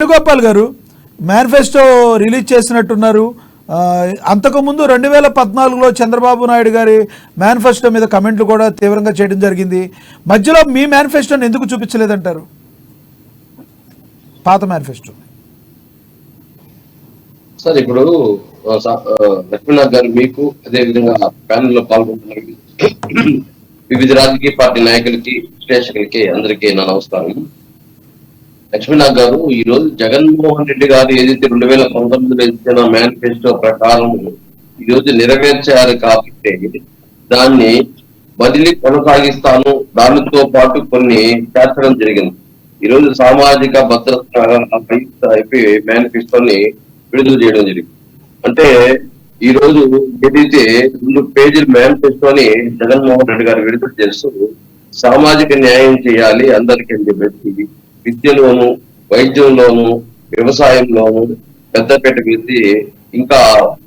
వేణుగోపాల్ గారు manifesto release చేసినట్టున్నారు. అంతకుముందు 2014లో చంద్రబాబు నాయుడు గారి మేనిఫెస్టో మీద కమెంట్లు కూడా తీవ్రంగా చేయడం జరిగింది. మధ్యలో మీ మేనిఫెస్టోని ఎందుకు చూపించలేదంటారు? పాత మేనిఫెస్టో సార్, ఇప్పుడు లక్ష్మీనాథ్ గారు మీకు అదే విధంగా ప్యానెల్ లో పాల్గొంటున్న వివిధ రాజకీయ పార్టీ నాయకులకి, విశ్లేషకులకి అందరికీ నా నమస్కారం. లక్ష్మీనాథ్ గారు, ఈ రోజు జగన్మోహన్ రెడ్డి గారు ఏదైతే 2019లో ఇచ్చిన మేనిఫెస్టో ప్రకారం ఈ రోజు నెరవేర్చారు కాబట్టి దాన్ని బదిలీ కొనసాగిస్తాను, దానితో పాటు కొన్ని చేర్చడం జరిగింది. ఈ రోజు సామాజిక భద్రత మేనిఫెస్టోని విడుదల చేయడం జరిగింది. అంటే ఈ రోజు ఏదైతే 2 పేజీల మేనిఫెస్టోని జగన్మోహన్ రెడ్డి గారు విడుదల చేస్తూ సామాజిక న్యాయం చేయాలి అందరికీ అని చెప్పేసి విద్యలోను, వైద్యంలోను, వ్యవసాయంలోను పెద్దపేట వేసి ఇంకా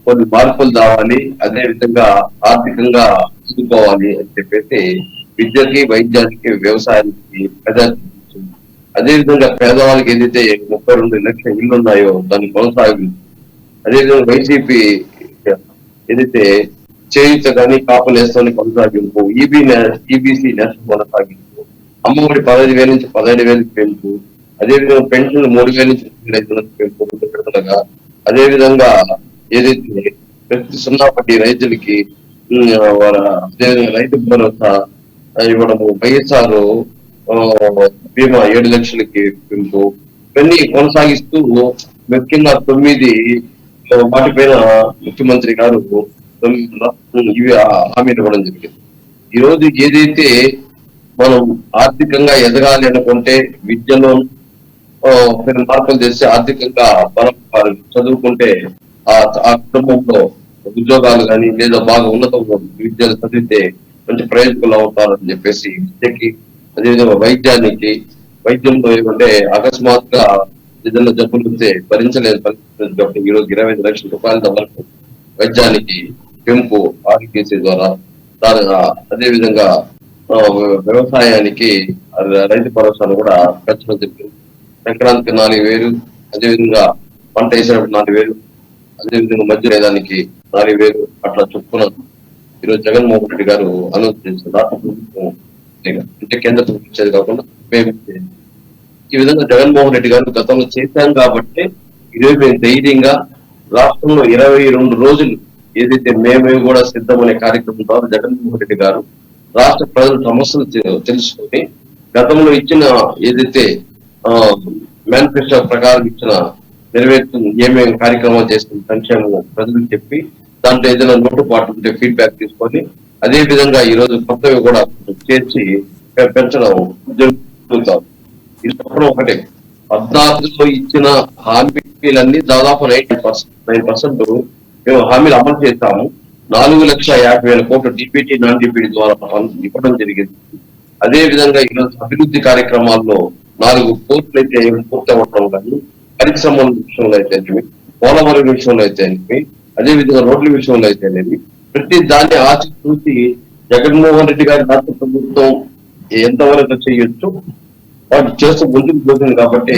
కొన్ని మార్పులు రావాలి, అదే విధంగా ఆర్థికంగా చూసుకోవాలి అని చెప్పేసి విద్యకి, వైద్యానికి, వ్యవసాయానికి అదే విధంగా పేదవాళ్ళకి ఏదైతే 32 లక్షల ఇళ్ళు ఉన్నాయో దాన్ని కొనసాగింది. అదేవిధంగా వైసీపీ ఏదైతే చేయుత కానీ కాపులేస్తాన్ని కొనసాగింపు, ఈబీసీ నేషనల్ కొనసాగింపు, అమ్మఒడి 15,000 నుంచి 17,000 పెంపు, అదేవిధంగా పెన్షన్ 3,000 నుంచి 3,500 పెంపు పెడుతుండగా, అదేవిధంగా ఏదైతే ప్రతి 0 వడ్డీ రైతులకి అదేవిధంగా రైతు భరోసా ఇవ్వడము, వైఎస్ఆర్ బీమా 7 లక్షలకి పెంపు, ఇవన్నీ కొనసాగిస్తూ ముఖ్యంగా 9 వాటిపైన ముఖ్యమంత్రి గారు ఇవి హామీలు ఇవ్వడం జరిగింది. ఈ రోజు ఏదైతే మనం ఆర్థికంగా ఎదగాలి అనుకుంటే విద్యలో మార్పులు చేసి ఆర్థికంగా మనం చదువుకుంటే ఆ కుటుంబంలో ఉద్యోగాలు కానీ లేదా బాగా ఉన్నత విద్యలు చదివితే మంచి ప్రయోజకులు అవుతారని చెప్పేసి విద్యకి, అదేవిధంగా వైద్యంలో ఏమంటే అకస్మాత్తుగా ఏదైనా జబ్బులు వస్తే భరించలేని పరిస్థితి కాబట్టి ఈ రోజు 25 లక్షల రూపాయల వరకు వైద్యానికి పెంపు ఆరోగ్యశ్రీ ద్వారా, అదేవిధంగా వ్యవసాయానికి రైతు భరోసాను కూడా పెంచడం జరిగింది. సంక్రాంతికి 4,000, అదేవిధంగా పంట వేసినప్పుడు 4,000, అదేవిధంగా మధ్య రైదానికి 4,000 అట్లా చొప్పున ఈరోజు జగన్మోహన్ రెడ్డి గారు అనౌన్స్ చేసిన రాష్ట్ర ప్రభుత్వం అంటే కేంద్ర ప్రభుత్వం ఇచ్చేది కాకుండా ఈ విధంగా జగన్మోహన్ రెడ్డి గారు గతంలో చేశాం కాబట్టి ఈరోజు మేము ధైర్యంగా రాష్ట్రంలో 22 రోజులు ఏదైతే మేమే కూడా సిద్ధమనే కార్యక్రమం ద్వారా జగన్మోహన్ రెడ్డి గారు రాష్ట్ర ప్రజల సమస్యలు తెలుసుకొని గతంలో ఇచ్చిన ఏదైతే మేనిఫెస్టో ప్రకారం ఇచ్చిన నెరవేర్చుకుని ఏమేమి కార్యక్రమాలు చేస్తున్న సంక్షేమం ప్రజలకు చెప్పి దాంట్లో ఏదైనా లోటుపాటు ఉంటే ఫీడ్బ్యాక్ తీసుకొని అదే విధంగా ఈ రోజు కొత్తవి కూడా చేర్చి పెంచడం జరుగుతాం. ఇది చెప్పడం ఒకటే, 14లో ఇచ్చిన హామీలన్నీ దాదాపు 9% మేము హామీలు అమలు చేస్తాము. 4,50,000 కోట్లు డిపిటి, నాన్ డిపిటి ద్వారా ఇవ్వడం జరిగింది. అదే విధంగా ఈరోజు అభివృద్ధి కార్యక్రమాల్లో 4 పోర్టులు అయితే పూర్తి అవ్వడం కానీ, పరిశ్రమల విషయంలో అయితేనేమి, పోలవరం విషయంలో అయితేనేమి, అదే విధంగా రోడ్ల విషయంలో అయితేనేమి, ప్రతి దాన్ని ఆచి చూసి జగన్మోహన్ రెడ్డి గారి రాష్ట్ర ప్రభుత్వం ఎంతవరకు చేయొచ్చు వాటి చేస్తూ ముందుకు పోతుంది. కాబట్టి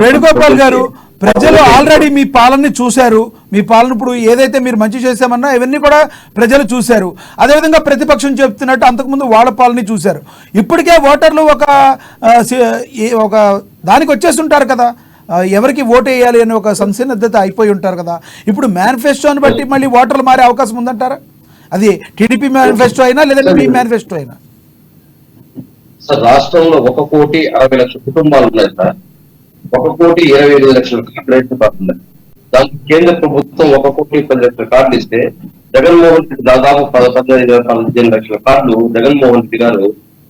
వేణుగోపాల్ గారు, ప్రజలు ఆల్రెడీ మీ పాలనని చూశారు. మీ పాలన ఇప్పుడు ఏదైతే మీరు మంచి చేశామన్నా ఇవన్నీ కూడా ప్రజలు చూశారు. అదేవిధంగా ప్రతిపక్షం చెప్తున్నట్టు అంతకుముందు వాళ్ళ పాలన చూశారు. ఇప్పటికే ఓటర్లు ఒక దానికి వచ్చేస్తుంటారు కదా, ఎవరికి ఓటు వేయాలి అని ఒక సంసిద్ధత అయిపోయి ఉంటారు కదా. ఇప్పుడు మేనిఫెస్టోని బట్టి మళ్ళీ ఓటర్లు మారే అవకాశం ఉందంటారా? అది టీడీపీ మేనిఫెస్టో అయినా లేదంటే మీ మేనిఫెస్టో అయినా? సార్, రాష్ట్రంలో 1,60,00,000 కుటుంబాలు ఉన్నాయి సార్. 1,25,00,000 కార్డు రైతు కార్డు ఉన్నాయి. దానికి కేంద్ర ప్రభుత్వం 1,10,00,000 కార్డులు ఇస్తే జగన్మోహన్ రెడ్డి దాదాపు 15 లక్షల కార్డులు జగన్మోహన్ రెడ్డి గారు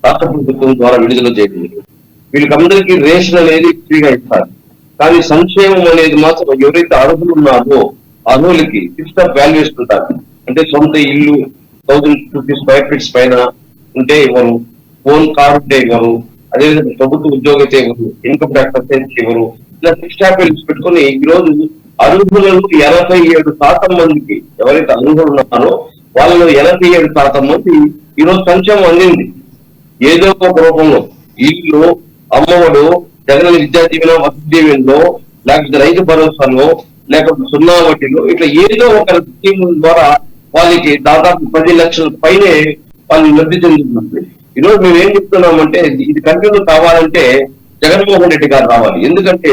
రాష్ట్ర ప్రభుత్వం ద్వారా విడుదల చేయండి. వీళ్ళకందరికీ రేషన్ అనేది ఫ్రీగా ఇస్తారు. కానీ సంక్షేమం అనేది మాత్రం ఎవరైతే అర్హులు ఉన్నారో అర్హులకి ఫిక్స్డ్ వాల్యూస్ ఉంటారు. అంటే సొంత ఇల్లు 1,050 స్క్వేర్ ఫీట్స్ పైన ఉంటే ఇవ్వరు, ఫోన్ కార్ ఉంటే ఇవ్వరు, అదేవిధంగా ప్రభుత్వ ఉద్యోగం అయితే ఇవ్వరు, ఇన్కమ్ ట్యాక్స్ అసెన్స్ ఇవ్వరు. ఇలా ఫిక్స్డ్ వాల్యూస్ పెట్టుకుని ఈ రోజు అర్హులను 87% మందికి ఎవరైతే అర్హులు ఉన్నారో వాళ్ళలో 87% మంది ఈ రోజు సంక్షేమం అందింది. ఏదో ఒక రూపంలో ఇల్లు, అమ్మఒడు, జగన్ విద్యా దీవెన, వసతి దీవెనలో, లేకపోతే రైతు భరోసాలో, లేకపోతే సున్నా వడ్డీలో, ఇట్లా ఏదో ఒక స్కీమ్ ద్వారా వాళ్ళకి దాదాపు 10 లక్షల పైనే వాళ్ళు లబ్ధి చెందుతున్నారు. ఈరోజు మేము ఏం చెప్తున్నామంటే ఇది కంటిన్యూ కావాలంటే జగన్మోహన్ రెడ్డి గారు రావాలి. ఎందుకంటే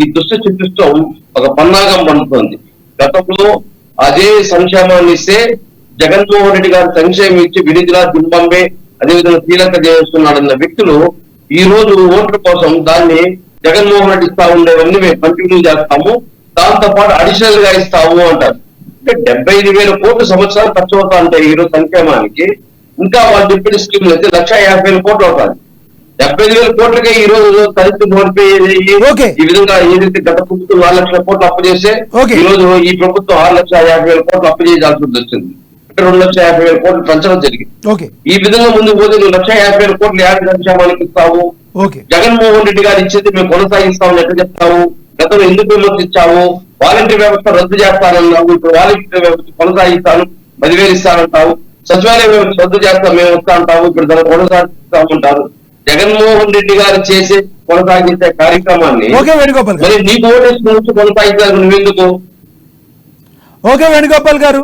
ఈ దుష్ట చతుష్టం ఒక పన్నాగం పండుతోంది. గతంలో అదే సంక్షేమాన్ని ఇస్తే జగన్మోహన్ రెడ్డి గారు సంక్షేమం ఇచ్చి వినిదిలా, జింబాంబే, అదేవిధంగా శ్రీలంక చేస్తున్నాడన్న వ్యక్తులు ఈ రోజు ఓట్ల కోసం దాన్ని జగన్మోహన్ రెడ్డి ఇస్తా ఉండేవన్నీ మేము కంటిన్యూ చేస్తాము, దాంతో పాటు అడిషనల్ గా ఇస్తాము అంటారు. అంటే 75,000 కోట్లు సంవత్సరాలు ఖర్చు అవుతా ఉంటాయి ఈరోజు సంక్షేమానికి. ఇంకా వాళ్ళు చెప్పిన స్కీమ్లు అయితే 1,50,000 కోట్లు అవుతాయి. 75,000 కోట్లకే ఈ రోజు కలిసి ఓకే. ఈ విధంగా ఏదైతే గత ప్రభుత్వం 4 లక్షల కోట్లు అప్పు చేస్తే ఓకే. ఈ రోజు ఈ ప్రభుత్వం 6,50,000 కోట్లు అప్పు చేయాల్సి వచ్చింది. అంటే 2,50,000 కోట్లు పెంచడం జరిగింది. ఓకే. ఈ విధంగా ముందుకు పోతే నువ్వు 1,50,000 కోట్లు యాభై సంక్షేమానికి ఇస్తావు. ఓకే. జగన్మోహన్ రెడ్డి గారు ఇచ్చేది మేము కొనసాగిస్తామని ఎట్లా చెప్తావు? గతంలో ఎందుకు విమర్శించావు? వాలంటీర్ వ్యవస్థ రద్దు చేస్తానన్నావు, ఇప్పుడు వాలంటీర్ వ్యవస్థ కొనసాగిస్తాను 10,000 ఇస్తానంటావు. సచివాలయ వ్యవస్థ రద్దు చేస్తాం మేము వస్తా అంటావు, ఇప్పుడు దాన్ని కొనసాగిస్తామంటారు. జగన్మోహన్ రెడ్డి గారు చేసే కొనసాగించే కార్యక్రమాన్ని ఓకే వేణుగోపాల్ గారు, మరి నీకు ఓటేసి నుంచి కొనసాగించాలి నువ్వెందుకు? ఓకే వేణుగోపాల్ గారు.